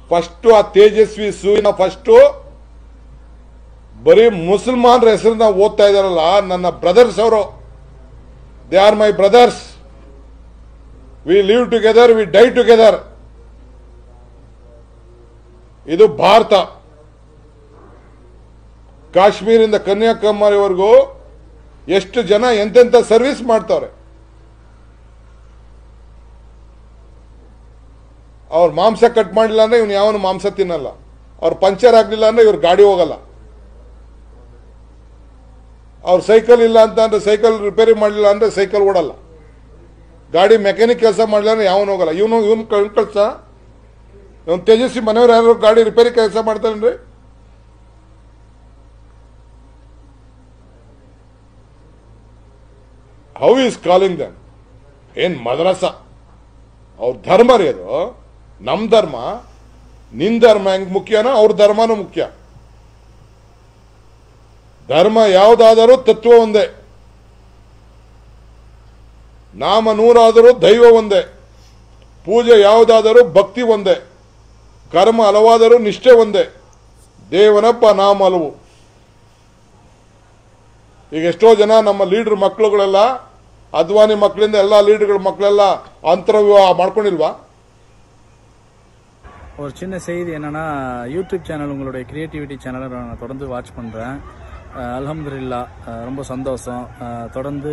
First ಆ ತೇಜಸ್ವಿ ಸೂರ್ಯನ first ಬರೀ ಮುಸಲ್ಮಾನರ ಹೆಸರನ್ನ ಓದ್ತಾ ಇದಾರಲ್ಲ, ನನ್ನ ಬ್ರದರ್ಸ್ ಅವರು. They are my brothers. We live together, we die together. ಇದು ಭಾರತ. ಕಾಶ್ಮೀರಿಂದ ಕನ್ಯಾಕುಮಾರಿವರೆಗೂ ಎಷ್ಟು ಜನ ಎಂತೆಂತ ಸರ್ವಿಸ್ ಮಾಡ್ತಾವ್ರೆ. ಅವ್ರ ಮಾಂಸ ಕಟ್ ಮಾಡಲಿಲ್ಲ ಅಂದ್ರೆ ಇವ್ನು ಯಾವನು ಮಾಂಸ ತಿನ್ನಲ್ಲ. ಅವ್ರ ಪಂಚರ್ ಆಗಲಿಲ್ಲ ಅಂದ್ರೆ ಇವ್ರ ಗಾಡಿ ಹೋಗಲ್ಲ. ಅವ್ರ ಸೈಕಲ್ ಇಲ್ಲ ಅಂತ ಅಂದ್ರೆ ಸೈಕಲ್ ರಿಪೇರಿ ಮಾಡಲಿಲ್ಲ ಅಂದ್ರೆ ಸೈಕಲ್ ಓಡಲ್ಲ. ಗಾಡಿ ಮೆಕ್ಯಾನಿಕ್ ಕೆಲಸ ಮಾಡಲಿಲ್ಲ ಅಂದ್ರೆ ಯಾವನು ಹೋಗಲ್ಲ. ಇವನು ಕಳ್ಸ ಇವನು ತೇಜಸ್ವಿ ಮನೆಯವ್ರು ಯಾರು ಗಾಡಿ ರಿಪೇರಿ ಕೆಲಸ ಮಾಡ್ತಾರೇನ್ರಿ? ಹೌ ಈಸ್ ಕಾಲಿಂಗ್ ದಮ್? ಏನ್ ಮದ್ರಸ? ಅವ್ರ ಧರ್ಮ ರೀ ಅದು. ನಮ್ ಧರ್ಮ, ನಿನ್ ಧರ್ಮ ಹೆಂಗ್ ಮುಖ್ಯನೋ ಅವ್ರ ಧರ್ಮನೂ ಮುಖ್ಯ. ಧರ್ಮ ಯಾವುದಾದರೂ ತತ್ವ ಒಂದೇ, ನಾಮ ನೂರಾದರೂ ದೈವ ಒಂದೇ, ಪೂಜೆ ಯಾವುದಾದರೂ ಭಕ್ತಿ ಒಂದೇ, ಕರ್ಮ ಹಲವಾದರೂ ನಿಷ್ಠೆ ಒಂದೇ, ದೇವನಪ್ಪ ನಾಮ ಹಲವು. ಈಗ ಎಷ್ಟೋ ಜನ ನಮ್ಮ ಲೀಡರ್ ಮಕ್ಕಳುಗಳೆಲ್ಲ, ಅದ್ವಾನಿ ಮಕ್ಕಳಿಂದ ಎಲ್ಲ ಲೀಡರ್ಗಳ ಮಕ್ಕಳೆಲ್ಲ ಅಂತರವಿವಾಹ ಮಾಡ್ಕೊಂಡಿಲ್ವಾ? ஒரு சின்ன செய்தி என்னன்னா, யூடியூப் சேனல் உங்களுடைய கிரியேட்டிவிட்டி சேனலை நான் தொடர்ந்து வாட்ச் பண்ணுறேன். அல்ஹம்துலில்லா, ரொம்ப சந்தோஷம். தொடர்ந்து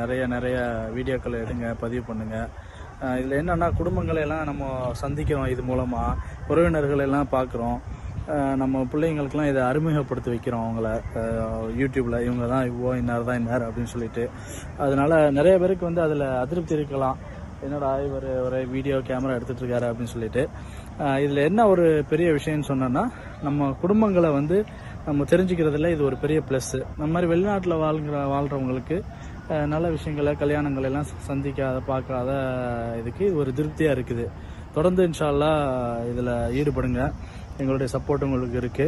நிறைய வீடியோக்கள் எடுங்க, பதிவு பண்ணுங்க. இதில் என்னன்னா, குடும்பங்களை எல்லாம் நம்ம சந்திக்கிறோம். இது மூலமாக உறவினர்கள் எல்லாம் பார்க்குறோம். நம்ம பிள்ளைங்களுக்கெல்லாம் இதை அறிமுகப்படுத்தி வைக்கிறோம். அவங்கள யூடியூப்பில் இவங்க தான் இவ்வளோ, இன்னார் தான் இன்னார் அப்படின்னு சொல்லிட்டு. அதனால நிறைய பேருக்கு வந்து அதில் அதிருப்தி இருக்கலாம். என்னடா இவர் ஒரு வீடியோ கேமரா எடுத்துகிட்டு இருக்காரு அப்படின்னு சொல்லிட்டு. இதில் என்ன ஒரு பெரிய விஷயம்னு சொன்னோன்னா, நம்ம குடும்பங்களை வந்து நம்ம தெரிஞ்சுக்கிறதுல இது ஒரு பெரிய ப்ளஸ்ஸு. நம்ம மாதிரி வெளிநாட்டில் வாழ்கிறவங்களுக்கு நல்ல விஷயங்களை, கல்யாணங்கள் எல்லாம் சந்திக்காத பார்க்காத இதுக்கு இது ஒரு திருப்தியாக இருக்குது. தொடர்ந்து இன்ஷா அல்லாஹ் இதில் ஈடுபடுங்க. எங்களுடைய சப்போர்ட் உங்களுக்கு இருக்குது.